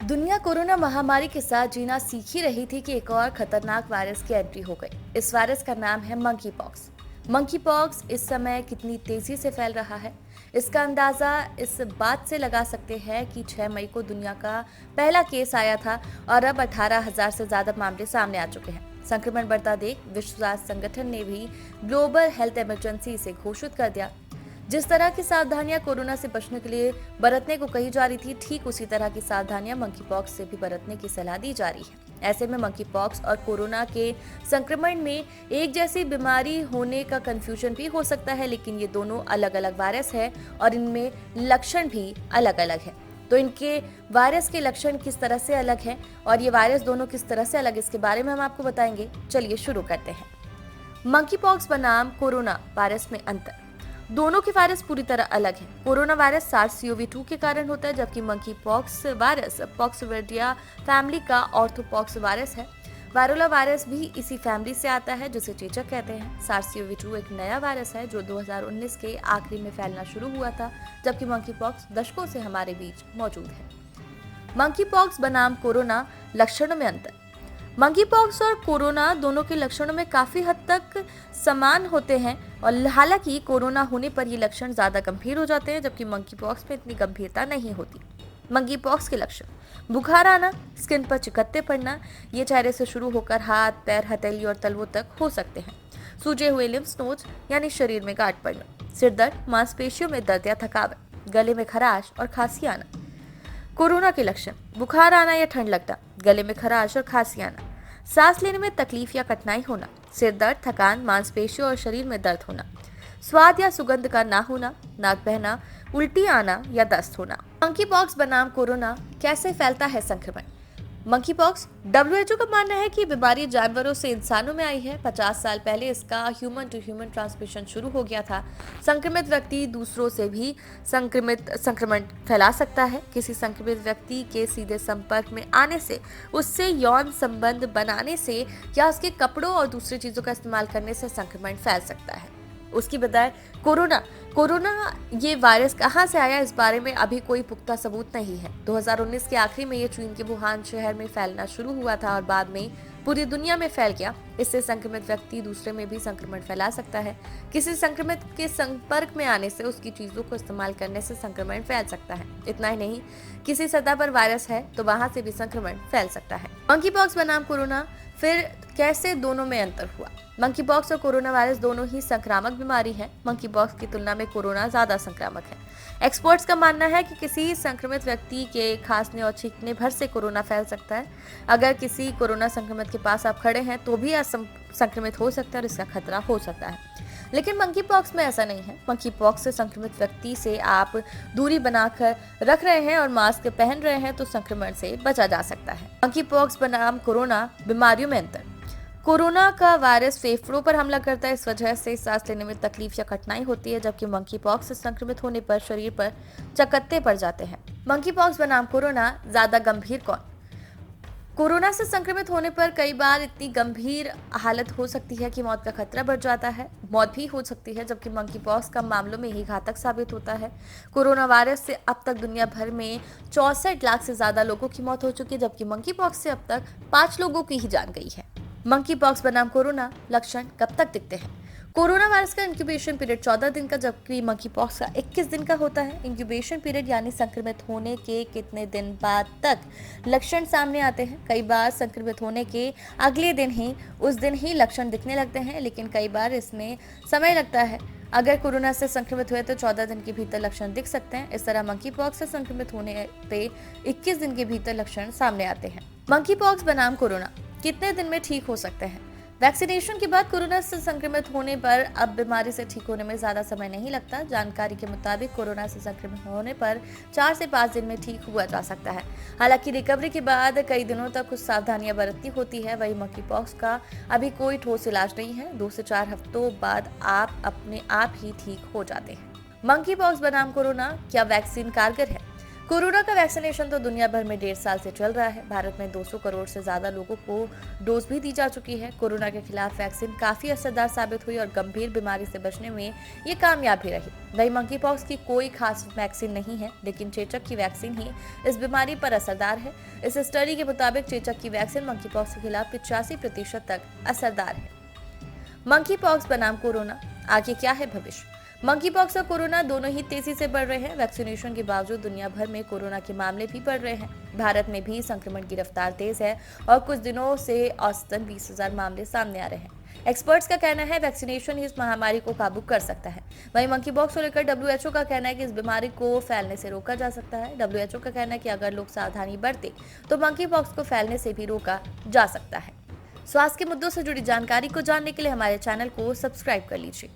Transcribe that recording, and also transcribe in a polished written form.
दुनिया कोरोना महामारी के साथ जीना सीख ही रही थी कि एक और खतरनाक वायरस की एंट्री हो गई। इस वायरस का नाम है मंकी पॉक्स। मंकी पॉक्स इस समय कितनी तेजी से फैल रहा है, इसका अंदाजा इस बात से लगा सकते हैं कि 6 मई को दुनिया का पहला केस आया था और अब 18,000 से ज्यादा मामले सामने आ चुके हैं। संक्रमण बढ़ता देख विश्व स्वास्थ्य संगठन ने भी ग्लोबल हेल्थ इमरजेंसी इसे घोषित कर दिया। जिस तरह की सावधानियां कोरोना से बचने के लिए बरतने को कही जा रही थी, ठीक उसी तरह की सावधानियां मंकी पॉक्स से भी बरतने की सलाह दी जा रही है। ऐसे में मंकी पॉक्स और कोरोना के संक्रमण में एक जैसी बीमारी होने का कंफ्यूजन भी हो सकता है, लेकिन ये दोनों अलग अलग वायरस है और इनमें लक्षण भी अलग अलग है। तो इनके वायरस के लक्षण किस तरह से अलग हैं और ये वायरस दोनों किस तरह से अलग, इसके बारे में हम आपको बताएंगे। चलिए शुरू करते हैं। मंकी पॉक्स बनाम कोरोना वायरस में अंतर। दोनों के वायरस पूरी तरह अलग हैं। कोरोना वायरस SARS-CoV-2 के कारण होता है, जबकि मंकी पॉक्स वायरस पॉक्सविडिया फैमिली का ऑर्थोपॉक्स वायरस है। वायरोला वायरस भी इसी फैमिली से आता है, जिसे चेचक कहते हैं। SARS-CoV-2 एक नया वायरस है जो 2019 के आखिरी में फैलना शुरू हुआ था, जबकि मंकी पॉक्स दशकों से हमारे बीच मौजूद है। मंकी पॉक्स बनाम कोरोना, लक्षणों में अंतर। मंकी पॉक्स और कोरोना दोनों के लक्षणों में काफी हद तक समान होते हैं और हालांकि कोरोना होने पर ये लक्षण ज्यादा गंभीर हो जाते हैं, जबकि मंकी पॉक्स में इतनी गंभीरता नहीं होती। मंकी पॉक्स के लक्षण: बुखार आना, स्किन पर चिकत्ते पड़ना, ये चेहरे से शुरू होकर हाथ, पैर, हथेली और तलवों तक हो सकते हैं। सूजे हुए लिम्फ नोड्स यानी शरीर में गांठ पड़ना, सिर दर्द, मांसपेशियों में दर्द या थकावट, गले में खराश और खांसी आना। कोरोना के लक्षण: बुखार आना या ठंड लगना, गले में खराश और खांसी आना, सांस लेने में तकलीफ या कठिनाई होना, सिर दर्द, थकान, मांसपेशियों और शरीर में दर्द होना, स्वाद या सुगंध का ना होना, नाक बहना, उल्टी आना या दस्त होना। मंकी पॉक्स बनाम कोरोना, कैसे फैलता है संक्रमण। मंकी पॉक्स, WHO का मानना है कि बीमारी जानवरों से इंसानों में आई है। 50 साल पहले इसका ह्यूमन टू ह्यूमन ट्रांसमिशन शुरू हो गया था। संक्रमित व्यक्ति दूसरों से भी संक्रमण फैला सकता है। किसी संक्रमित व्यक्ति के सीधे संपर्क में आने से, उससे यौन संबंध बनाने से या उसके कपड़ों और दूसरी चीजों का इस्तेमाल करने से संक्रमण फैल सकता है। उसकी बजाय कोरोना ये वायरस कहाँ से आया, इस बारे में अभी कोई पुख्ता सबूत नहीं है। 2019 के आखिरी में ये चीन के वुहान शहर में फैलना शुरू हुआ था और बाद में पूरी दुनिया में फैल गया। इससे संक्रमित व्यक्ति दूसरे में भी संक्रमण फैला सकता है। किसी संक्रमित के संपर्क में आने से, उसकी चीजों को इस्तेमाल करने से संक्रमण फैल सकता है। इतना ही नहीं, किसी सतह पर वायरस है तो वहां से भी संक्रमण फैल सकता है। मंकी पॉक्स बनाम कोरोना, फिर कैसे दोनों में अंतर हुआ। मंकी पॉक्स और कोरोना वायरस दोनों ही संक्रामक बीमारी है। मंकी पॉक्स की तुलना में कोरोना ज्यादा संक्रामक है। एक्सपर्ट्स का मानना है कि किसी संक्रमित व्यक्ति के खांसने और छींकने भर से कोरोना फैल सकता है। अगर किसी कोरोना संक्रमित के पास आप खड़े हैं तो भी संक्रमित हो सकता है और इसका खतरा हो सकता है। लेकिन मंकी पॉक्स में ऐसा नहीं है। मंकी पॉक्स से संक्रमित व्यक्ति से आप दूरी बनाकर रख रहे हैं और मास्क पहन रहे हैं तो संक्रमण से बचा जा सकता है। मंकी पॉक्स बनाम कोरोना, बीमारियों में अंतर। कोरोना का वायरस फेफड़ों पर हमला करता है, इस वजह से सांस लेने में तकलीफ या कठिनाई होती है, जबकि मंकी पॉक्स से संक्रमित होने पर शरीर पर चकत्ते पड़ जाते हैं। मंकी पॉक्स बनाम कोरोना, ज्यादा गंभीर कौन। कोरोना से संक्रमित होने पर कई बार इतनी गंभीर हालत हो सकती है कि मौत का खतरा बढ़ जाता है, मौत भी हो सकती है, जबकि मंकी पॉक्स कम मामलों में ही घातक साबित होता है। कोरोना वायरस से अब तक दुनिया भर में 64 लाख से ज्यादा लोगों की मौत हो चुकी है, जबकि मंकी पॉक्स से अब तक 5 लोगों की ही जान गई है। मंकी पॉक्स बनाम कोरोना, लक्षण कब तक दिखते हैं। कोरोना वायरस का इंक्यूबेशन पीरियड 14 दिन का, जबकि मंकी पॉक्स का 21 दिन का होता है। इंक्यूबेशन पीरियड यानी संक्रमित होने के कितने दिन बाद तक लक्षण सामने आते हैं। कई बार संक्रमित होने के अगले दिन ही, उस दिन ही लक्षण दिखने लगते हैं, लेकिन कई बार इसमें समय लगता है। अगर कोरोना से संक्रमित हुए तो 14 दिन के भीतर लक्षण दिख सकते हैं। इस तरह मंकी पॉक्स से संक्रमित होने पे 21 दिन के भीतर लक्षण सामने आते हैं। मंकी पॉक्स बनाम कोरोना, कितने दिन में ठीक हो सकते हैं। वैक्सीनेशन के बाद कोरोना से संक्रमित होने पर अब बीमारी से ठीक होने में ज्यादा समय नहीं लगता। जानकारी के मुताबिक कोरोना से संक्रमित होने पर 4 से 5 दिन में ठीक हुआ जा सकता है। हालांकि रिकवरी के बाद कई दिनों तक कुछ सावधानियां बरतनी होती है। वही मंकी पॉक्स का अभी कोई ठोस इलाज नहीं है। 2 से 4 हफ्तों बाद आप अपने आप ही ठीक हो जाते हैं। मंकी पॉक्स बनाम कोरोना, क्या वैक्सीन कारगर है। कोरोना का वैक्सीनेशन तो दुनिया भर में 1.5 साल से चल रहा है। भारत में 200 करोड़ से ज्यादा लोगों को डोज भी दी जा चुकी है। कोरोना के खिलाफ वैक्सीन काफी असरदार साबित हुई और गंभीर बीमारी से बचने में ये कामयाब भी रही। वही मंकी पॉक्स की कोई खास वैक्सीन नहीं है, लेकिन चेचक की वैक्सीन ही इस बीमारी पर असरदार है। इस स्टडी के मुताबिक चेचक की वैक्सीन मंकी पॉक्स के खिलाफ 85% तक असरदार है। मंकी पॉक्स बनाम कोरोना, आगे क्या है भविष्य? मंकी पॉक्स और कोरोना दोनों ही तेजी से बढ़ रहे हैं। वैक्सीनेशन के बावजूद दुनिया भर में कोरोना के मामले भी बढ़ रहे हैं। भारत में भी संक्रमण की रफ्तार तेज है और कुछ दिनों से औसतन 20,000 मामले सामने आ रहे हैं। एक्सपर्ट्स का कहना है वैक्सीनेशन ही इस महामारी को काबू कर सकता है। वहीं मंकी पॉक्स को लेकर WHO का कहना है कि इस बीमारी को फैलने से रोका जा सकता है। WHO का कहना है कि अगर लोग सावधानी बरते तो मंकी पॉक्स को फैलने से भी रोका जा सकता है। स्वास्थ्य के मुद्दों से जुड़ी जानकारी को जानने के लिए हमारे चैनल को सब्सक्राइब कर लीजिए।